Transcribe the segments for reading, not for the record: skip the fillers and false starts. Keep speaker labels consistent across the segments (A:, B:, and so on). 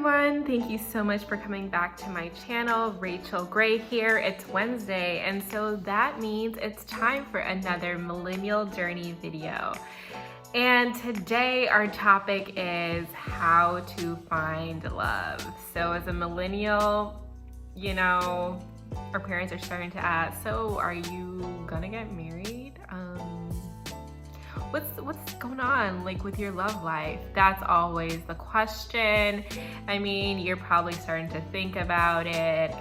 A: everyone, thank you so much for coming back to my channel. Rachel Gray here. It's Wednesday, and so that means it's time for another Millennial Journey video. And today our topic is how to find love. So as a millennial, you know, our parents are starting to ask, so are you gonna get married? What's going on like with your love life? That's always the question. I mean, you're probably starting to think about it.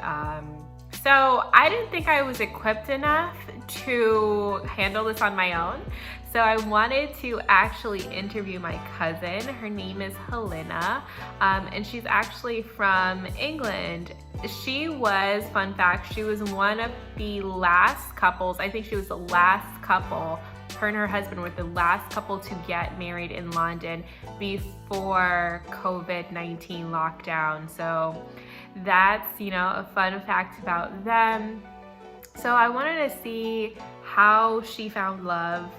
A: So I didn't think I was equipped enough to handle this on my own. So I wanted to actually interview my cousin. Her name is Helena, and she's actually from England. She was, fun fact, she was one of the last couples, I think she was the last couple, her and her husband were the last couple to get married in London before COVID-19 lockdown. So that's, you know, a fun fact about them. So I wanted to see how she found love,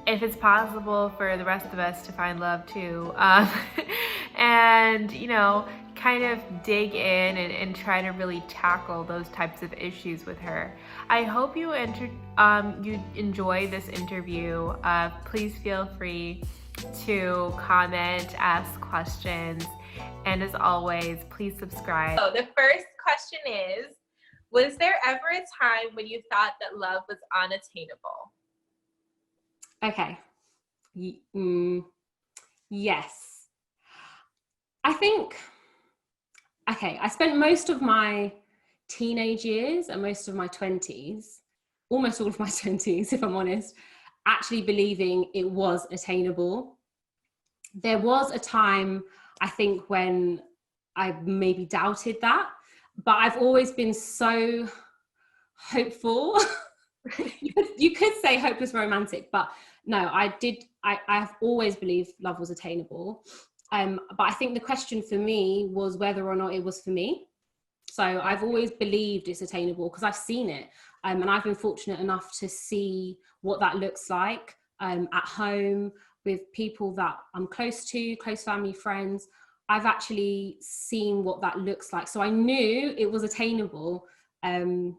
A: if it's possible for the rest of us to find love too, and you know, kind of dig in and try to really tackle those types of issues with her. I hope you enjoy this interview. Please feel free to comment, ask questions, and as always, please subscribe. So the first question is, was there ever a time when you thought that love was unattainable?
B: Okay. Yes. I think, okay, I spent most of my teenage years and most of my 20s, almost all of my 20s, if I'm honest, actually believing it was attainable. There was a time, I think, when I maybe doubted that, but I've always been so hopeful. You could say hopeless romantic, but no, I've always believed love was attainable. But I think the question for me was whether or not it was for me. So I've always believed it's attainable because I've seen it. And I've been fortunate enough to see what that looks like at home with people that I'm close to, close family, friends. I've actually seen what that looks like. So I knew it was attainable. And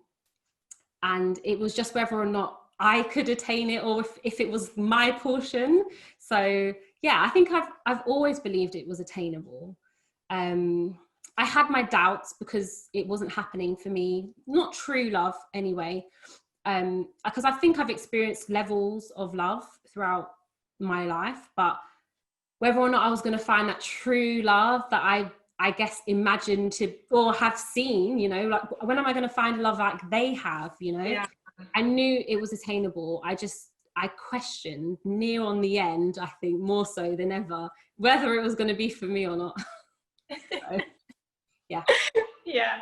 B: it was just whether or not I could attain it or if it was my portion. So yeah, I think I've always believed it was attainable. I had my doubts because it wasn't happening for me, not true love anyway, because I think I've experienced levels of love throughout my life, but whether or not I was going to find that true love that I guess imagined to or have seen, you know, like when am I going to find love like they have, you know? Yeah. I knew it was attainable. I questioned near on the end, I think more so than ever, whether it was going to be for me or not. So, yeah.
A: Yeah.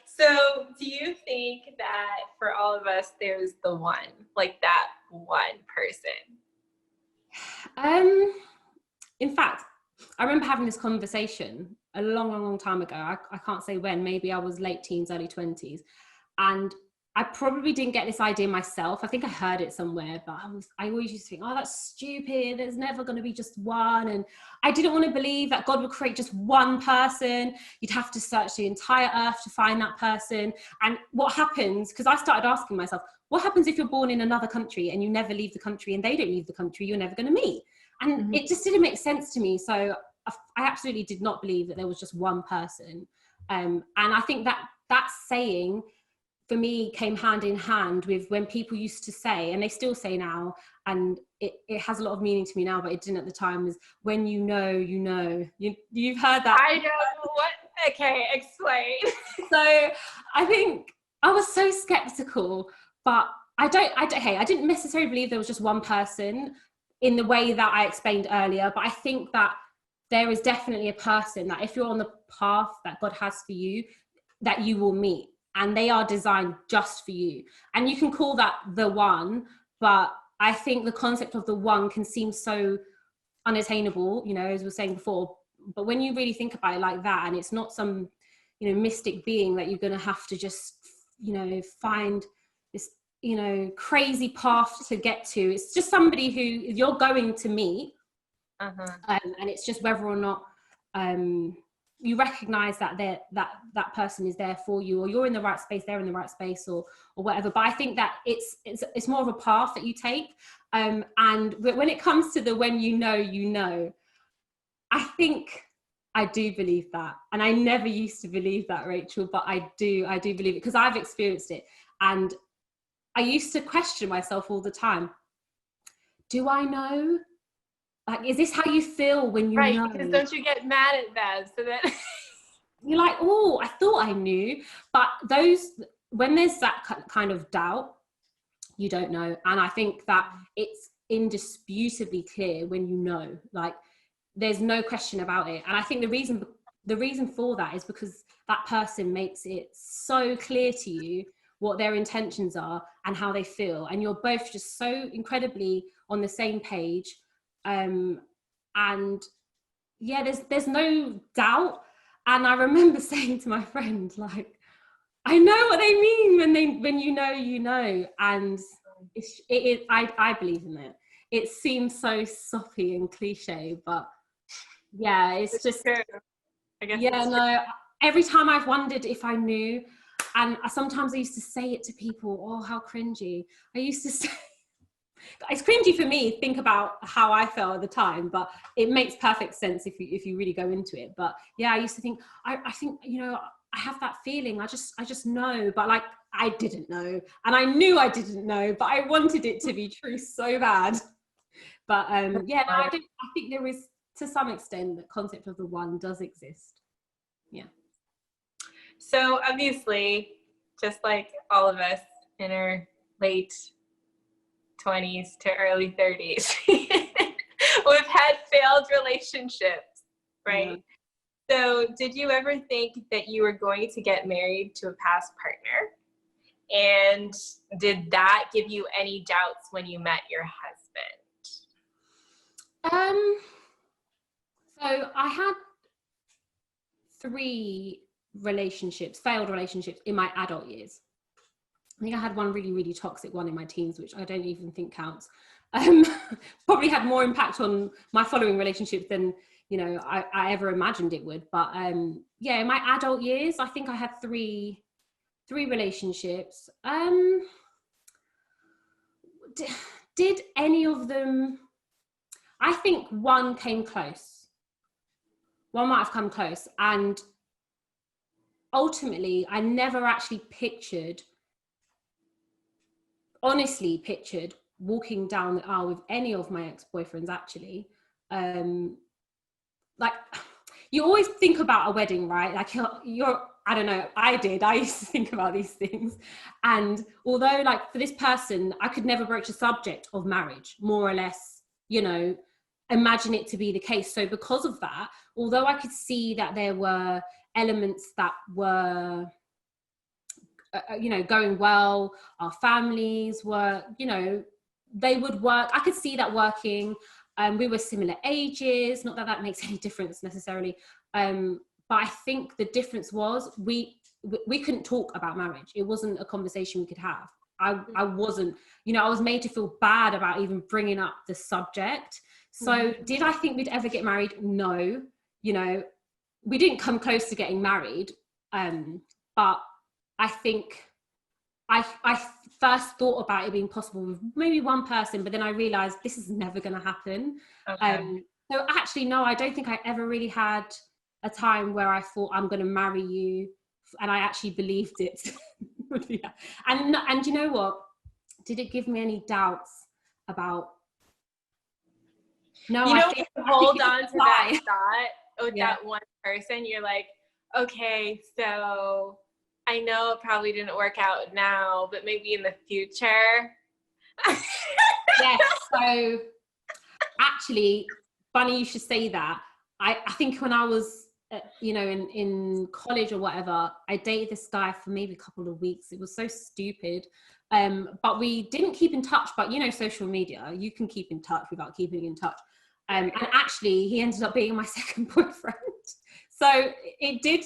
A: So do you think that for all of us, there's the one, like that one person?
B: In fact, I remember having this conversation a long time ago. I can't say when, maybe I was late teens, early 20s. And I probably didn't get this idea myself. I think I heard it somewhere, but I always used to think, oh, that's stupid. There's never going to be just one. And I didn't want to believe that God would create just one person. You'd have to search the entire earth to find that person. And what happens, because I started asking myself, what happens if you're born in another country and you never leave the country and they don't leave the country, you're never going to meet? And it just didn't make sense to me. So I absolutely did not believe that there was just one person. And I think that saying for me came hand in hand with when people used to say, and they still say now, and it has a lot of meaning to me now, but it didn't at the time, is when you know, you know. You've heard that.
A: I know what, okay, explain.
B: So I think I was so skeptical, but I didn't necessarily believe there was just one person in the way that I explained earlier, but I think that there is definitely a person that if you're on the path that God has for you, that you will meet, and they are designed just for you. And you can call that the one, but I think the concept of the one can seem so unattainable, you know, as we were saying before, but when you really think about it like that, and it's not some, you know, mystic being that you're going to have to just, you know, find this, you know, crazy path to get to. It's just somebody who you're going to meet. And it's just whether or not you recognize that that person is there for you, or you're in the right space, they're in the right space, or whatever. But I think that it's more of a path that you take. And when it comes to the when you know, I think I do believe that. And I never used to believe that, Rachel, but I do believe it because I've experienced it. And I used to question myself all the time. Do I know? Like, is this how you feel when you know?
A: Right, because don't you get mad at them? So that
B: you're like, oh, I thought I knew. But when there's that kind of doubt, you don't know. And I think that it's indisputably clear when you know, like, there's no question about it. And I think the reason for that is because that person makes it so clear to you what their intentions are and how they feel. And you're both just so incredibly on the same page. And yeah, there's no doubt. And I remember saying to my friend, like, I know what they mean when you know. And I believe in it. It seems so soppy and cliche, but yeah, it's just
A: true. I guess
B: yeah, no. Every time I've wondered if I knew, and sometimes I used to say it to people. Oh, how cringy! I used to say. It's cringy for me. Think about how I felt at the time, but it makes perfect sense if you really go into it. But yeah, I used to think. I think I have that feeling. I just know, but like I didn't know, and I knew I didn't know, but I wanted it to be true so bad. But yeah, no, I think there is, to some extent, the concept of the one does exist. Yeah.
A: So obviously, just like all of us in our late 20s to early 30s, we've had failed relationships, right? Yeah. So did you ever think that you were going to get married to a past partner? And did that give you any doubts when you met your husband?
B: So I had 3 failed relationships in my adult years. I think I had one really, really toxic one in my teens, which I don't even think counts. Probably had more impact on my following relationships than, I ever imagined it would. But yeah, in my adult years, I think I had three relationships. Did any of them? I think one came close. One might have come close. And ultimately, I never actually honestly pictured walking down the aisle with any of my ex-boyfriends, actually. Like, you always think about a wedding, right? Like, I don't know, I used to think about these things. And although, like, for this person, I could never broach the subject of marriage, more or less, imagine it to be the case. So because of that, although I could see that there were elements that were, going well, our families were, they would work. I could see that working. We were similar ages, not that makes any difference necessarily. But I think the difference was we couldn't talk about marriage. It wasn't a conversation we could have. I wasn't, I was made to feel bad about even bringing up the subject. So did I think we'd ever get married? No. We didn't come close to getting married. But I think I first thought about it being possible with maybe one person, but then I realized this is never going to happen. Okay. So actually, no, I don't think I ever really had a time where I thought I'm going to marry you, and I actually believed it. Yeah. And you know what? Did it give me any doubts about? No,
A: I think hold on to that thought with that one person. You're like, okay, so I know it probably didn't work out now, but maybe in the future.
B: Yes. So actually, funny you should say that. I think when I was, in college or whatever, I dated this guy for maybe a couple of weeks. It was so stupid. But we didn't keep in touch. But social media, you can keep in touch without keeping in touch. And actually, he ended up being my second boyfriend. So it did.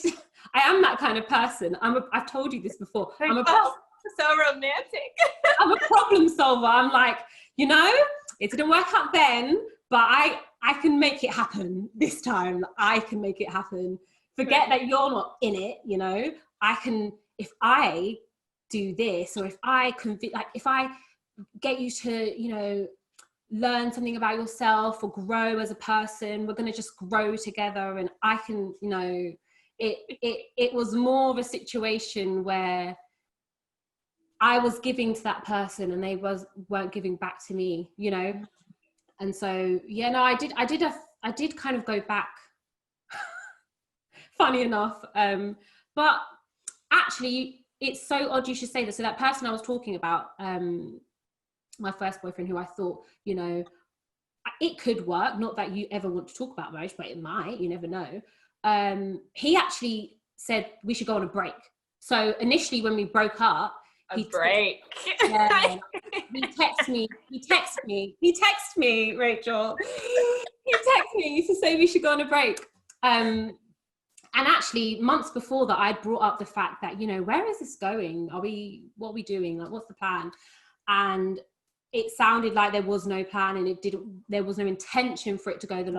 B: I am that kind of person. I've told you this before.
A: So romantic.
B: I'm a problem solver. I'm like, it didn't work out then, but I can make it happen this time. I can make it happen forget that you're not in it, you know. I can, if I do this, or if I if I get you to, you know, learn something about yourself or grow as a person, we're going to just grow together, and I can, you know, it was more of a situation where I was giving to that person and they weren't giving back to me, you know. And so yeah, no, I did kind of go back, funny enough, but actually it's so odd you should say this. So that person I was talking about, my first boyfriend, who I thought, you know, it could work, not that you ever want to talk about marriage, but it might, you never know. He actually said we should go on a break. So initially when we broke up,
A: he texted
B: me, Rachel. He texted me to say we should go on a break. And actually months before that, I brought up the fact that, you know, where is this going? What are we doing? Like, what's the plan? And it sounded like there was no plan, and there was no intention for it to go the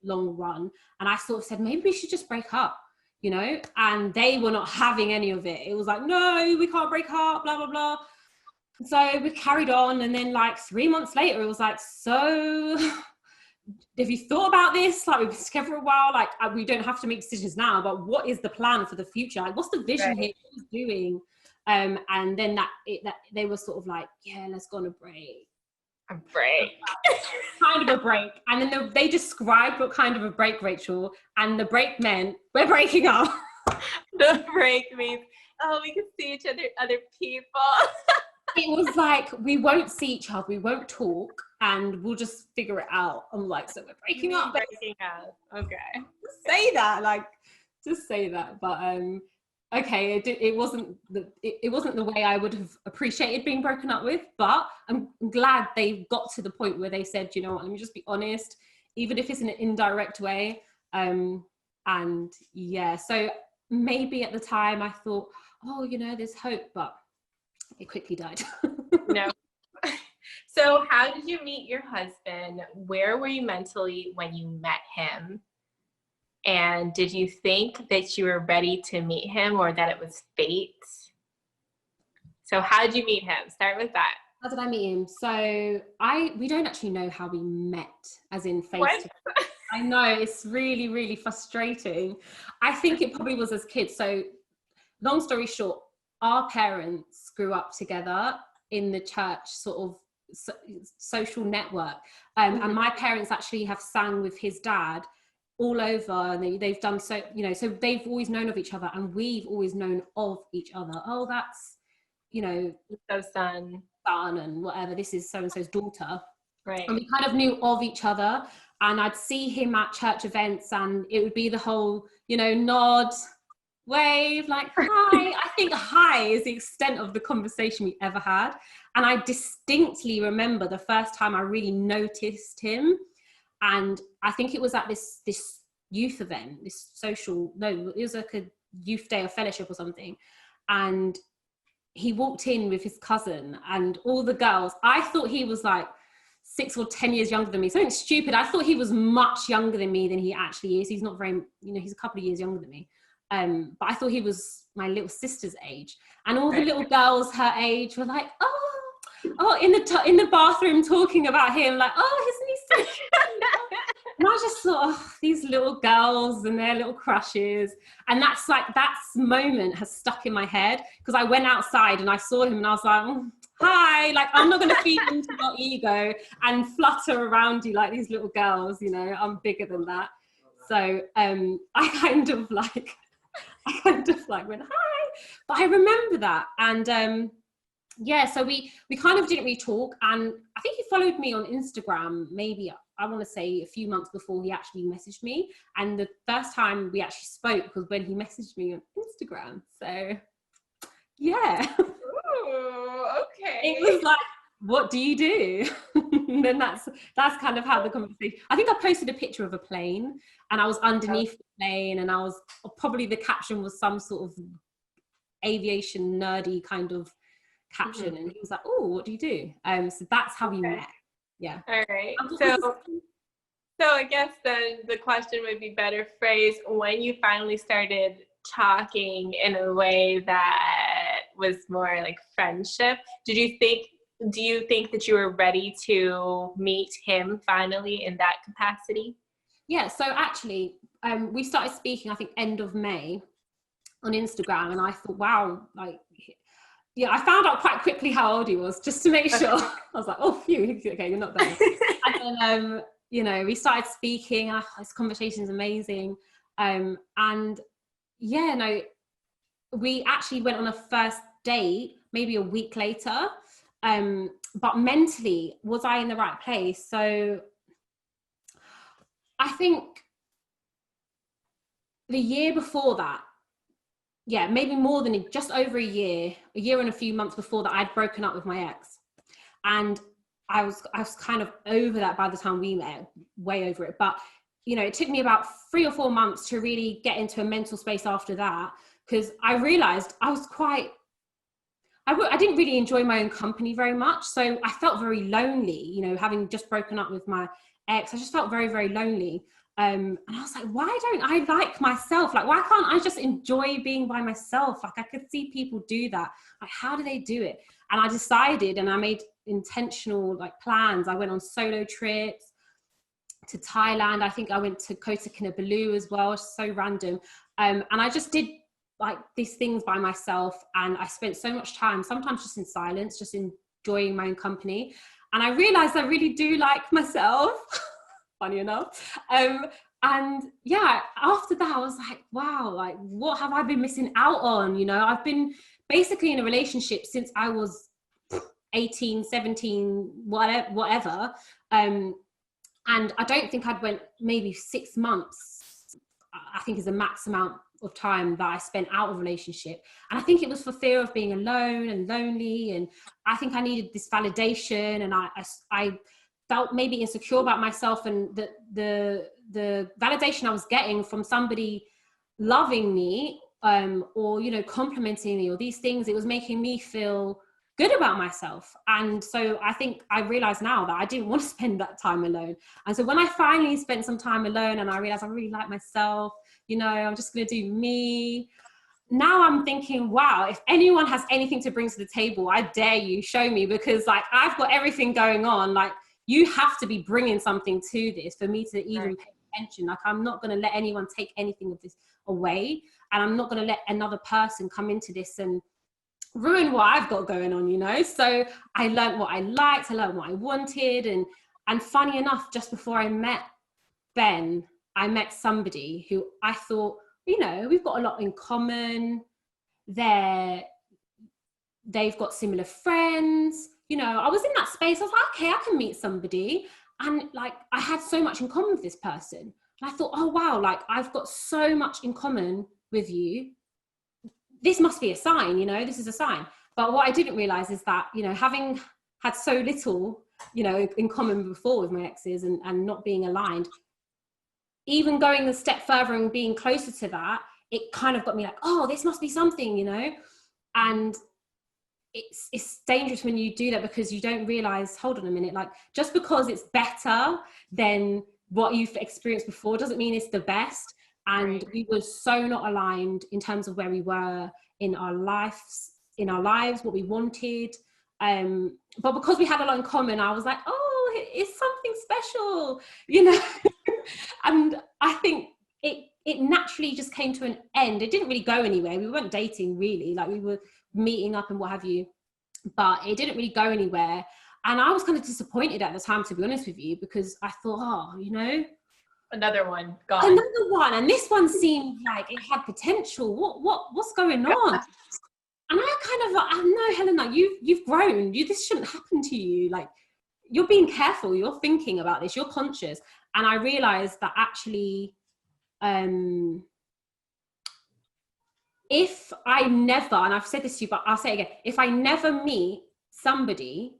B: long run. And I sort of said, maybe we should just break up, you know? And they were not having any of it. It was like, no, we can't break up, blah, blah, blah. So we carried on. And then like 3 months later, it was like, so have you thought about this? Like, we've been together a while, like we don't have to make decisions now, but what is the plan for the future? Like, what's the vision here? What are we doing? And then that they were sort of like, yeah, let's go on a break.
A: A break.
B: Kind of a break. And then they described what kind of a break, Rachel, and the break meant we're breaking up.
A: The break means, oh, we can see each other people.
B: It was like, we won't see each other, we won't talk, and we'll just figure it out. I'm like, so we're breaking up.
A: Breaking up. Okay.
B: Just say that. But okay, it wasn't the way I would have appreciated being broken up with, but I'm glad they got to the point where they said, you know what, let me just be honest, even if it's in an indirect way. And yeah, so maybe at the time I thought, oh, you know, there's hope, but it quickly died.
A: No. So how did you meet your husband? Where were you mentally when you met him? And did you think that you were ready to meet him, or that it was fate? So how did you meet him? Start with that.
B: How did I meet him? So we don't actually know how we met, as in face to face. I know, it's really, really frustrating. I think it probably was as kids. So long story short, our parents grew up together in the church sort of social network. And my parents actually have sang with his dad all over, and they've done so, you know, so they've always known of each other, and we've always known of each other. Oh, that's, you know,
A: so son
B: and whatever, this is so-and-so's daughter.
A: Right.
B: And we kind of knew of each other, and I'd see him at church events, and it would be the whole, you know, nod, wave, like, hi. I think hi is the extent of the conversation we ever had. And I distinctly remember the first time I really noticed him. And I think it was at this youth event, it was like a youth day of fellowship or something. And he walked in with his cousin and all the girls. I thought he was like 6 or 10 years younger than me. Something stupid. I thought he was much younger than me than he actually is. He's not very, you know, he's a couple of years younger than me. But I thought he was my little sister's age. And all the little girls her age were like, oh, in the bathroom talking about him, like, oh, isn't he so cute? And I just thought, oh, these little girls and their little crushes. And that moment has stuck in my head, because I went outside and I saw him and I was like, hi, like, I'm not going to feed into your ego and flutter around you like these little girls, you know, I'm bigger than that. So I kind of went, hi. But I remember that. And yeah, so we kind of didn't really talk, and I think he followed me on Instagram, maybe I want to say a few months before he actually messaged me. And the first time we actually spoke was when he messaged me on Instagram. So yeah.
A: Ooh, okay.
B: It was like, what do you do? And then that's kind of how the conversation. I think I posted a picture of a plane, and I was underneath the plane, and I was probably, the caption was some sort of aviation nerdy kind of caption, and he was like, oh, what do you do? So that's how we met. Yeah.
A: All right. So I guess then the question would be better phrased when you finally started talking in a way that was more like friendship. Do you think that you were ready to meet him finally in that capacity?
B: Yeah, so actually, we started speaking, I think, end of May on Instagram, and I thought, wow, like, yeah, I found out quite quickly how old he was just to make sure. I was like, oh, phew, okay, you're not there. And then, we started speaking, and this conversation is amazing. And yeah, no, we actually went on a first date maybe a week later. But mentally, was I in the right place? So I think the year before that, yeah, maybe more than just over a year and a few months before that, I'd broken up with my ex. And I was kind of over that by the time we met, way over it. But, it took me about 3 or 4 months to really get into a mental space after that, because I realized I was I didn't really enjoy my own company very much. So I felt very lonely, having just broken up with my ex. I just felt very, very lonely. And I was like, why don't I like myself? Like, why can't I just enjoy being by myself? Like, I could see people do that. Like, how do they do it? And I decided, and I made intentional plans. I went on solo trips to Thailand. I think I went to Kota Kinabalu as well. So random. And I just did these things by myself, and I spent so much time, sometimes just in silence, just enjoying my own company. And I realized I really do like myself. Funny enough. And yeah, after that I was like, wow, like, what have I been missing out on? I've been basically in a relationship since I was 18, 17, whatever. And I don't think I'd went maybe 6 months, I think, is the max amount of time that I spent out of relationship. And I think it was for fear of being alone and lonely. And I think I needed this validation, and I felt maybe insecure about myself, and the validation I was getting from somebody loving me, or complimenting me, or these things, it was making me feel good about myself. And so I think I realized now that I didn't want to spend that time alone. And so when I finally spent some time alone, and I realized I really like myself, I'm just going to do me. Now I'm thinking, wow, if anyone has anything to bring to the table, I dare you, show me, because I've got everything going on. You have to be bringing something to this for me to even pay attention. I'm not going to let anyone take anything of this away. And I'm not going to let another person come into this and ruin what I've got going on, So I learned what I liked, I learned what I wanted. And funny enough, just before I met Ben, I met somebody who I thought, we've got a lot in common. They've got similar friends. I was in that space. I was like, okay, I can meet somebody. And I had so much in common with this person. And I thought, oh, wow, I've got so much in common with you. This must be a sign, this is a sign. But what I didn't realize is that, having had so little, in common before with my exes, and not being aligned, even going a step further and being closer to that, it kind of got me like, oh, this must be something, And it's dangerous when you do that, because you don't realize, hold on a minute, just because it's better than what you've experienced before doesn't mean it's the best. And we were so not aligned in terms of where we were in our lives, what we wanted. But because we had a lot in common, I was like, oh, it's something special, And I think it naturally just came to an end. It didn't really go anywhere. We weren't dating really, we were meeting up and what have you, but it didn't really go anywhere. And I was kind of disappointed at the time, to be honest with you, because I thought, oh,
A: another one gone.
B: Another one, and this one seemed like it had potential. What's going on? And I kind of like, no, Helena, you've grown. This shouldn't happen to you. You're being careful. You're thinking about this. You're conscious. And I realized that actually, if I never, and I've said this to you, but I'll say it again, if I never meet somebody,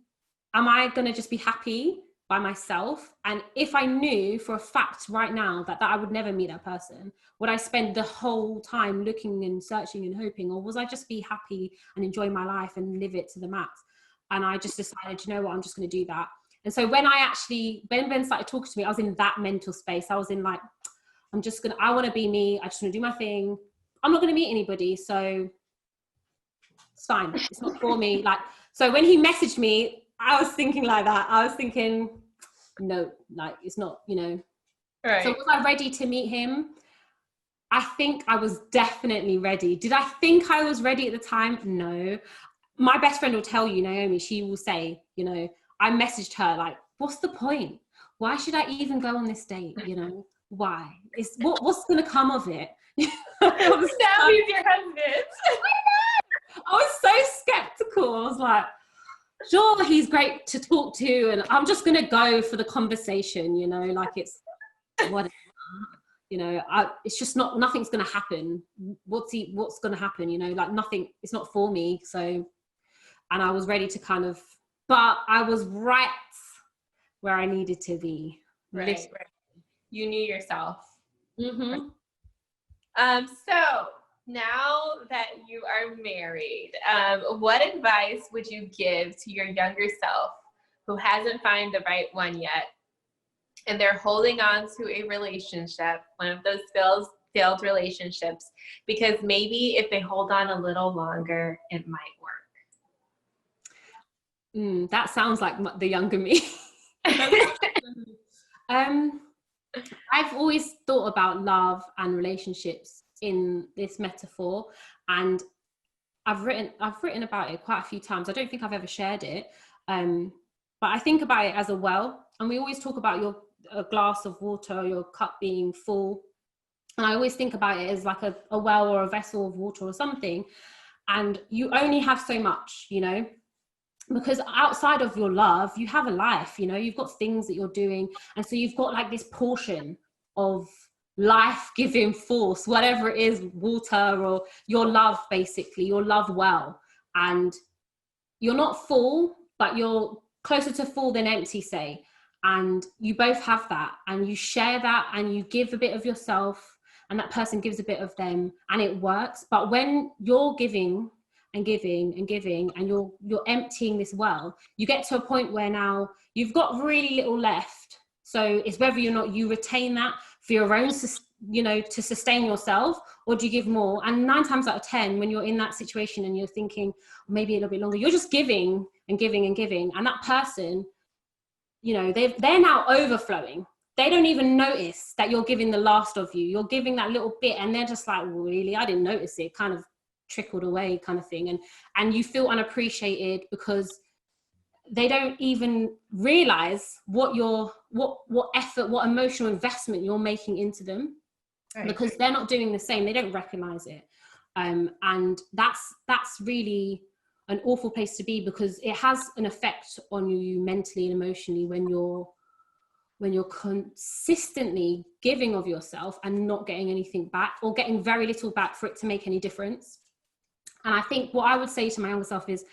B: am I going to just be happy by myself? And if I knew for a fact right now that I would never meet that person, would I spend the whole time looking and searching and hoping, or was I just be happy and enjoy my life and live it to the max? And I just decided, you know what, I'm just going to do that. And so when Ben started talking to me, I was in that mental space. I was in like, I want to be me. I just want to do my thing. I'm not going to meet anybody. So it's fine. It's not for me. Like, so when he messaged me, I was thinking like that. I was thinking, no, like it's not, you know.
A: Right.
B: So was I ready to meet him? I think I was definitely ready. Did I think I was ready at the time? No. My best friend will tell you, Naomi, she will say, you know, I messaged her like, what's the point? Why should I even go on this date? You know, why? What's going to come of it?
A: Now he's your husband.
B: I was so skeptical. I was like, sure, he's great to talk to, and I'm just going to go for the conversation, you know, like it's whatever. You know, it's just nothing's going to happen. What's going to happen? You know, like nothing, it's not for me. So, and I was ready to but I was right where I needed to be.
A: Right. You knew yourself.
B: Mm-hmm.
A: So now that you are married, what advice would you give to your younger self who hasn't found the right one yet, and they're holding on to a relationship, one of those failed relationships, because maybe if they hold on a little longer, it might work?
B: That sounds like the younger me. I've always thought about love and relationships in this metaphor, and I've written about it quite a few times. I don't think I've ever shared it, but I think about it as a well. And we always talk about a glass of water, your cup being full, and I always think about it as like a well or a vessel of water or something. And you only have so much, you know, because outside of your love, you have a life, you know, you've got things that you're doing. And so you've got like this portion of life-giving force, whatever it is, water or your love, basically, your love well. And you're not full, but you're closer to full than empty, say. And you both have that, and you share that, and you give a bit of yourself, and that person gives a bit of them, and it works. But when you're giving and giving and giving, and you're emptying this well, you get to a point where now you've got really little left. So it's whether or not you retain that for your own, you know, to sustain yourself, or do you give more? And 9 times out of 10, when you're in that situation and you're thinking maybe a little bit longer, you're just giving and giving and giving, and that person, you know, they're now overflowing. They don't even notice that you're giving the last of you. You're giving that little bit, and they're just like, well, really, I didn't notice it. Kind of trickled away, kind of thing. And you feel unappreciated because they don't even realize what effort, what emotional investment you're making into them, right? Because they're not doing the same. They don't recognize it. And that's really an awful place to be, because it has an effect on you mentally and emotionally when you're consistently giving of yourself and not getting anything back, or getting very little back for it to make any difference. And I think what I would say to my younger self is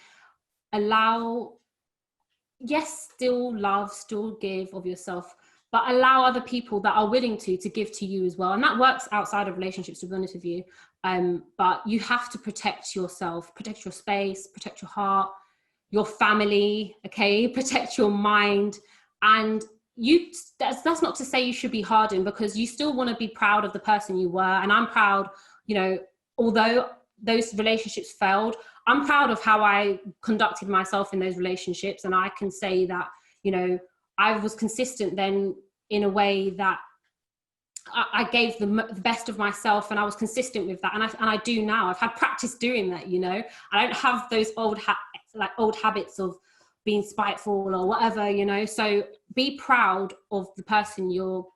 B: still love, still give of yourself, but allow other people that are willing to give to you as well. And that works outside of relationships, to be honest with you. But you have to protect yourself, protect your space, protect your heart, your family, okay? Protect your mind. And that's not to say you should be hardened, because you still want to be proud of the person you were. And I'm proud, you know, although those relationships failed, I'm proud of how I conducted myself in those relationships. And I can say that, you know, I was consistent then in a way that I gave the best of myself, and I was consistent with that. And I do now. I've had practice doing that, you know. I don't have those old habits of being spiteful or whatever, you know. So be proud of the person you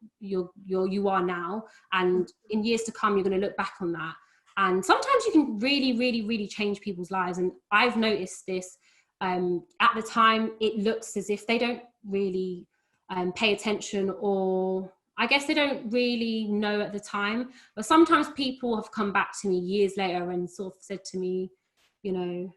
B: are now, and in years to come, you're going to look back on that. And sometimes you can really, really, really change people's lives. And I've noticed this. At the time, it looks as if they don't really pay attention, or I guess they don't really know at the time. But sometimes people have come back to me years later and sort of said to me, you know,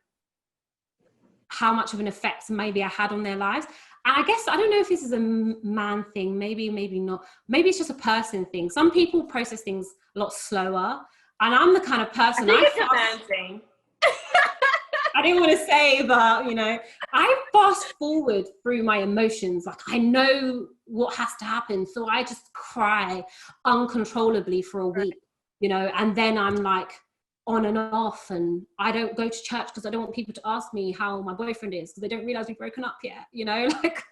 B: how much of an effect maybe I had on their lives. And I guess, I don't know if this is a man thing, maybe not. Maybe it's just a person thing. Some people process things a lot slower. And I'm the kind of person,
A: I think it's a man thing.
B: I didn't want to say, but you know, I fast forward through my emotions. Like I know what has to happen. So I just cry uncontrollably for a week, you know, and then I'm like on and off, and I don't go to church because I don't want people to ask me how my boyfriend is because they don't realize we've broken up yet, you know, like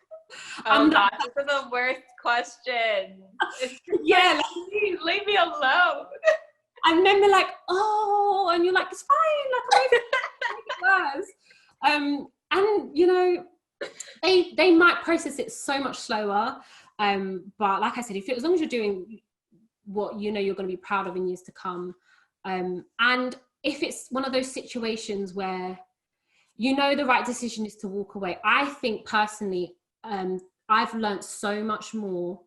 A: Oh gosh, these are the worst questions.
B: Yeah, like,
A: please leave me alone.
B: and then they're like, oh, and you're like, it's fine, like I'm over it. And you know, they might process it so much slower. But like I said, as long as you're doing what you know you're going to be proud of in years to come, and if it's one of those situations where you know the right decision is to walk away, I think personally, I've learned so much more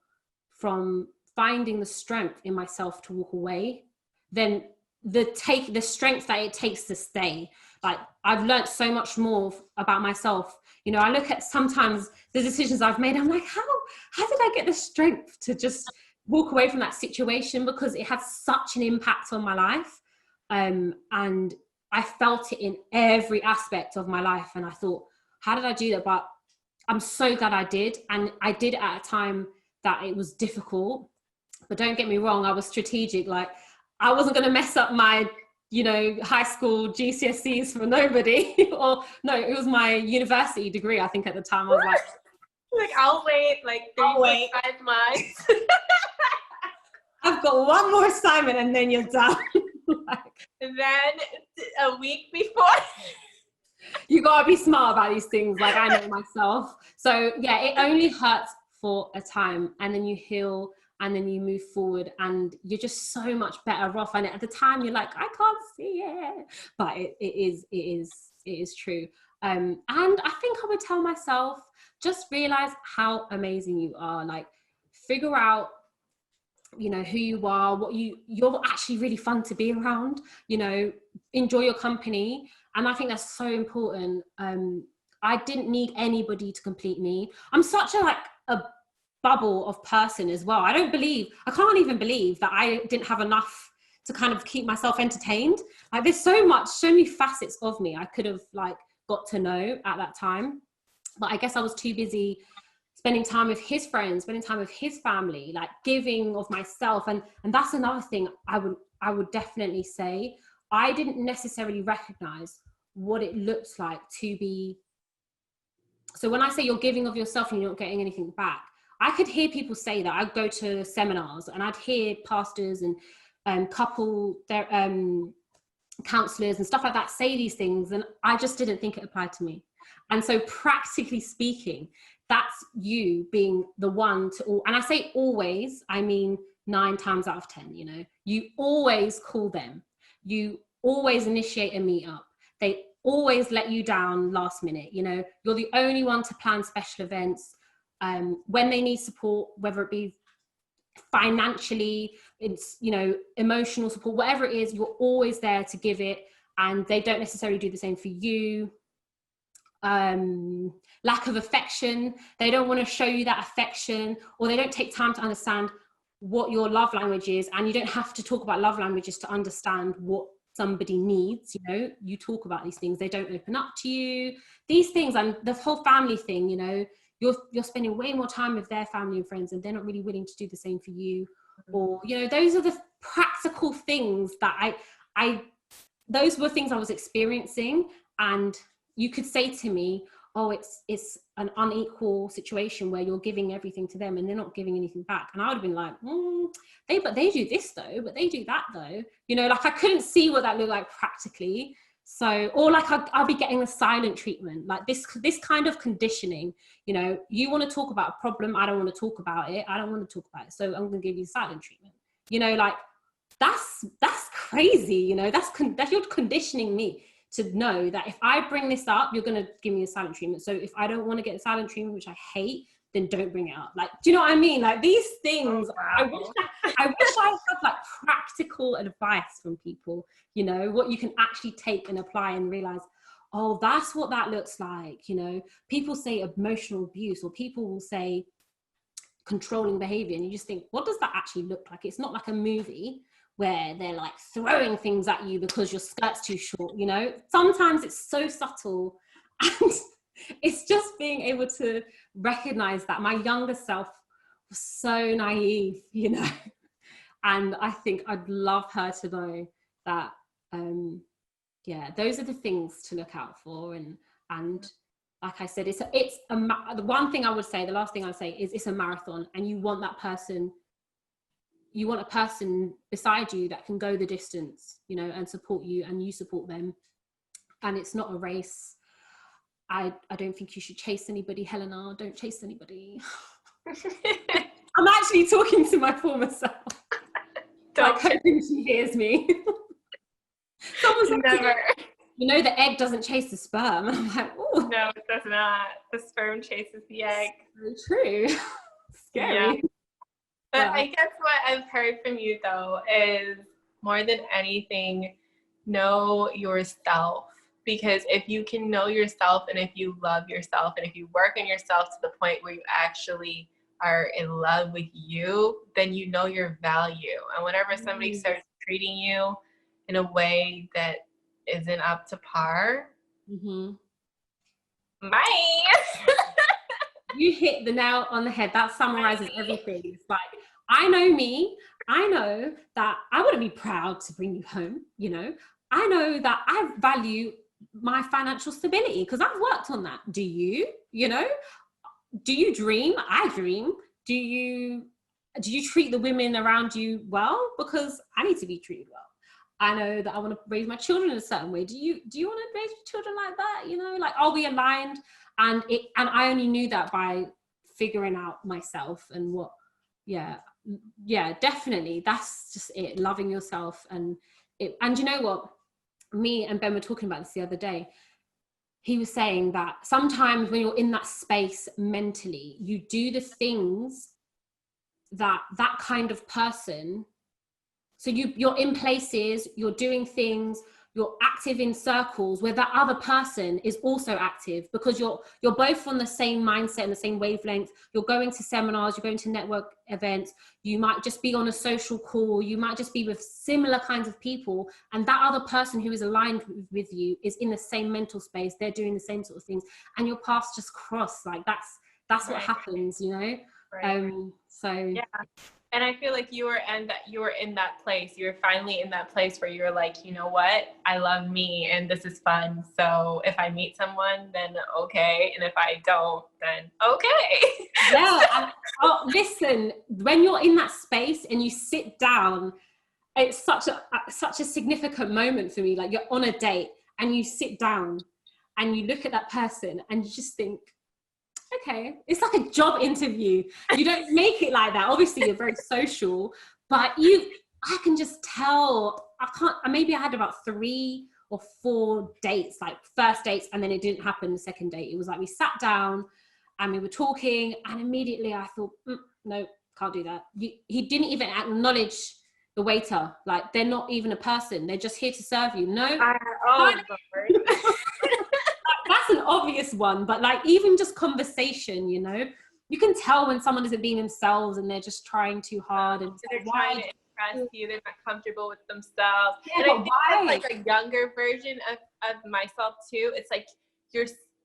B: from finding the strength in myself to walk away than the strength that it takes to stay. Like I've learned so much more about myself. You know, I look at sometimes the decisions I've made, I'm like, how did I get the strength to just walk away from that situation, because it had such an impact on my life. And I felt it in every aspect of my life. And I thought, how did I do that? But I'm so glad I did. And I did it at a time that it was difficult. But don't get me wrong, I was strategic. Like I wasn't going to mess up my, you know, high school GCSEs for nobody. Or no, it was my university degree, I think at the time. I was like,
A: I'll wait like 3.5 months.
B: I've got one more assignment and then you're done.
A: And then a week before.
B: You gotta be smart about these things, like I know myself. So yeah, it only hurts for a time, and then you heal, and then you move forward, and you're just so much better off. And at the time you're like, I can't see it, but it is true. And I think I would tell myself, just realize how amazing you are. Like figure out, you know, who you are, what you're actually really fun to be around, you know, enjoy your company. And I think that's so important. I didn't need anybody to complete me. I'm such a bubble of person as well. I can't even believe that I didn't have enough to kind of keep myself entertained. Like there's so many facets of me I could have like got to know at that time. But I guess I was too busy spending time with his friends, spending time with his family, like giving of myself. And that's another thing I would definitely say. I didn't necessarily recognize what it looks like to be. So when I say you're giving of yourself and you're not getting anything back, I could hear people say that. I'd go to seminars and I'd hear pastors and counselors and stuff like that say these things. And I just didn't think it applied to me. And so practically speaking, that's you being the one to, and I say always, I mean 9 times out of 10, you know, you always call them, you always initiate a meetup, they always let you down last minute, you know, you're the only one to plan special events when they need support, whether it be financially, it's, you know, emotional support, whatever it is, you're always there to give it, and they don't necessarily do the same for you. Lack of affection, they don't want to show you that affection, or they don't take time to understand what your love language is. And you don't have to talk about love languages to understand what somebody needs. You know, you talk about these things, they don't open up to you, these things. And the whole family thing, you know, you're spending way more time with their family and friends, and they're not really willing to do the same for you. Or, you know, those are the practical things that those were things I was experiencing. And you could say to me, oh, it's an unequal situation where you're giving everything to them and they're not giving anything back. And I would have been like, but they do this though, but they do that though. You know, like I couldn't see what that looked like practically. So, or like I'll be getting the silent treatment, like this kind of conditioning. You know, you want to talk about a problem, I don't want to talk about it. I don't want to talk about it, so I'm going to give you silent treatment. You know, like that's crazy. You know, that's you're conditioning me to know that if I bring this up, you're going to give me a silent treatment. So if I don't want to get a silent treatment, which I hate, then don't bring it up. Like, do you know what I mean? Like these things, oh, wow. I wish I had like practical advice from people, you know, what you can actually take and apply and realize, oh, that's what that looks like. You know, people say emotional abuse, or people will say controlling behavior. And you just think, what does that actually look like? It's not like a movie where they're like throwing things at you because your skirt's too short, you know. Sometimes it's so subtle. And it's just being able to recognize that my younger self was so naive, you know. And I think I'd love her to know that, yeah, those are the things to look out for. And like I said, the one thing I would say, the last thing I'd say is it's a marathon, and you want that person, you want a person beside you that can go the distance, you know, and support you, and you support them. And it's not a race. I don't think you should chase anybody, Helena. Don't chase anybody. I'm actually talking to my former self. Like, hoping she hears me. Someone's
A: Never.
B: You know, the egg doesn't chase the sperm. And I'm like, oh.
A: No, it does not. The sperm chases the egg.
B: Very true. Scary.
A: Yeah. But I guess what I've heard from you, though, is more than anything, know yourself. Because if you can know yourself, and if you love yourself, and if you work on yourself to the point where you actually are in love with you, then you know your value. And whenever somebody starts treating you in a way that isn't up to par, bye.
B: You hit the nail on the head. That summarizes everything. It's like, I know me. I know that I want to be proud to bring you home. You know, I know that I value my financial stability because I've worked on that. Do you? You know, do you dream? I dream. Do you treat the women around you well? Because I need to be treated well. I know that I want to raise my children in a certain way. Do you want to raise your children like that? You know, like, are we aligned? And I only knew that by figuring out myself and what, yeah, definitely. That's just it. Loving yourself. And you know what? Me and Ben were talking about this the other day. He was saying that sometimes when you're in that space mentally, you do the things that kind of person. So you're in places, you're doing things, you're active in circles where that other person is also active, because you're both on the same mindset and the same wavelength. You're going to seminars, you're going to network events, you might just be on a social call, you might just be with similar kinds of people, and that other person who is aligned with you is in the same mental space, they're doing the same sort of things, and your paths just cross. Like that's what happens, you know. So
A: yeah. And I feel like you were in that place. You were finally in that place where you're like, you know what? I love me and this is fun. So if I meet someone, then okay. And if I don't, then okay.
B: Yeah. Listen, when you're in that space and you sit down, it's such a significant moment for me. Like, you're on a date and you sit down and you look at that person and you just think, okay, it's like a job interview. You don't make it like that. Obviously, you're very social, but I can just tell. Maybe I had about 3 or 4 dates, like first dates, and then it didn't happen the second date. It was like we sat down and we were talking, and immediately I thought, no, can't do that. He didn't even acknowledge the waiter. Like, they're not even a person. They're just here to serve you. No. That's an obvious one, but like, even just conversation, you know, you can tell when someone isn't being themselves and they're just trying too hard, and
A: they're trying to impress you. They're not comfortable with themselves.
B: Yeah,
A: and I think that's like a younger version of myself too. It's like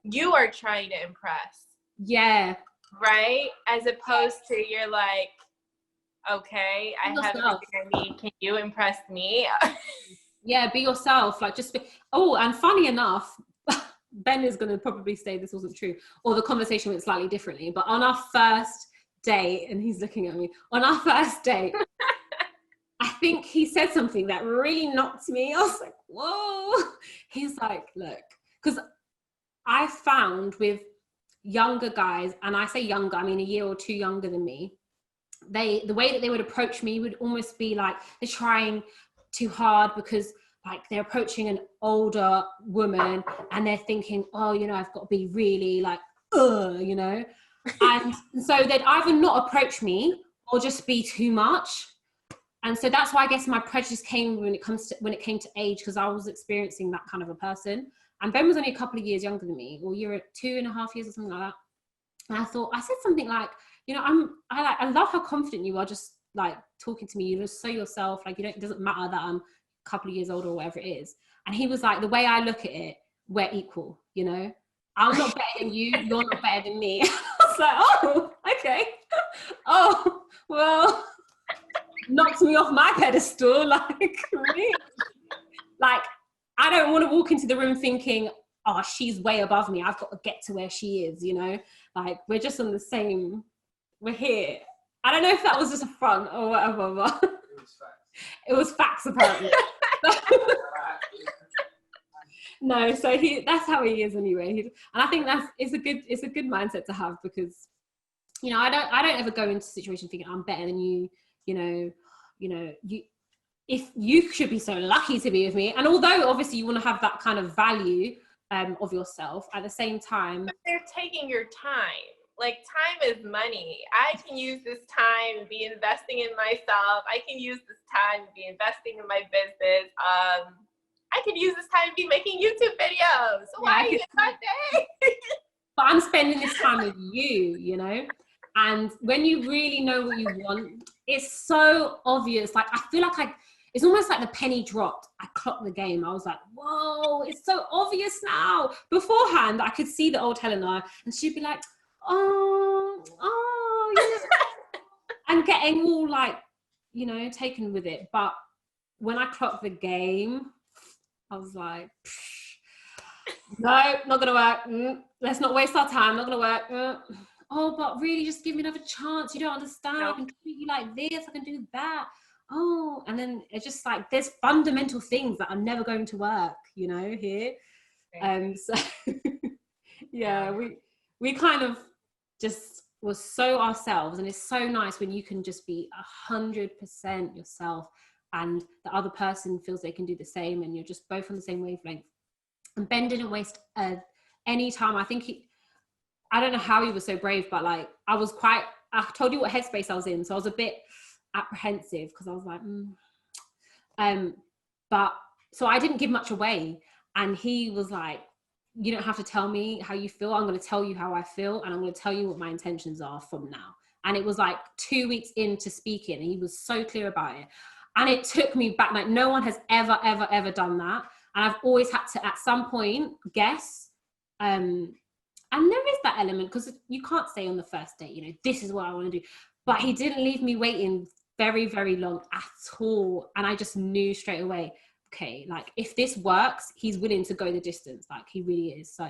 A: you are trying to impress.
B: Yeah.
A: Right? As opposed to you're like, okay, I have everything I need. Can you impress me?
B: Yeah, be yourself. Like, just be. Oh, and funny enough, Ben is going to probably say this wasn't true, or the conversation went slightly differently, but on our first date, and he's looking at me, on our first date, I think he said something that really knocked me. I was like, whoa. He's like, look, because I found with younger guys, and I say younger, I mean a year or 2 younger than me, the way that they would approach me would almost be like they're trying too hard, because like they're approaching an older woman and they're thinking, oh, you know, I've got to be really like, you know, and so they'd either not approach me or just be too much. And so that's why I guess my prejudice came when it came to age, because I was experiencing that kind of a person. And Ben was only a couple of years younger than me, or 2.5 years or something like that. And I said something like, you know, I love how confident you are just like talking to me, you're just so yourself, like it doesn't matter that I'm a couple of years older or whatever it is. And he was like, the way I look at it, we're equal, you know, I'm not better than you, you're not better than me. I was like, oh, okay. Oh, well, knocked me off my pedestal. Like, really? Like, I don't want to walk into the room thinking, oh, she's way above me, I've got to get to where she is, you know? Like, we're just on the same, we're here. I don't know if that was just a front or whatever, but it was facts apparently. No, so that's how he is anyway. And I think it's a good mindset to have, because, you know, I don't ever go into a situation thinking I'm better than you, if you should be so lucky to be with me. And although obviously you want to have that kind of value of yourself, at the same time,
A: but they're taking your time. Like, time is money. I can use this time and be investing in myself. I can use this time and be investing in my business. I could use this time to be making YouTube videos. Why is my day?
B: But I'm spending this time with you, you know? And when you really know what you want, it's so obvious. Like, I feel like it's almost like the penny dropped. I clocked the game. I was like, whoa, it's so obvious now. Beforehand, I could see the old Helena and she'd be like, oh, you know, and getting all like, you know, taken with it. But when I clocked the game, I was like, no, not gonna work. Let's not waste our time. Not gonna work. Oh, but really, just give me another chance. You don't understand. No. I can treat you like this. I can do that. Oh, and then it's just like there's fundamental things that are never going to work, you know, here. So yeah, we kind of just was so ourselves, and it's so nice when you can just be 100% yourself, and the other person feels they can do the same, and you're just both on the same wavelength. And Ben didn't waste any time. I think I don't know how he was so brave, but like I told you what headspace I was in, so I was a bit apprehensive because I was like, but so I didn't give much away, and he was like, you don't have to tell me how you feel. I'm going to tell you how I feel, and I'm going to tell you what my intentions are from now. And it was like 2 weeks into speaking, and he was so clear about it. And it took me back, like no one has ever done that. And I've always had to, at some point, guess. And there is that element, because you can't say on the first date, you know, this is what I want to do. But he didn't leave me waiting very, very long at all. And I just knew straight away, okay, like if this works, he's willing to go the distance. Like he really is. So,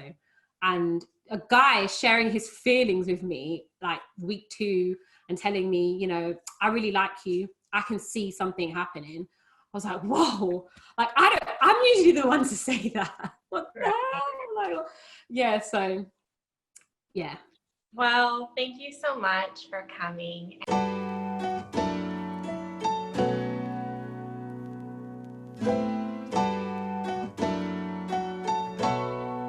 B: and a guy sharing his feelings with me, like week 2, and telling me, you know, I really like you. I can see something happening. I was like, whoa, like I'm usually the one to say that. What the hell? Like, yeah, so yeah.
A: Well, thank you so much for coming.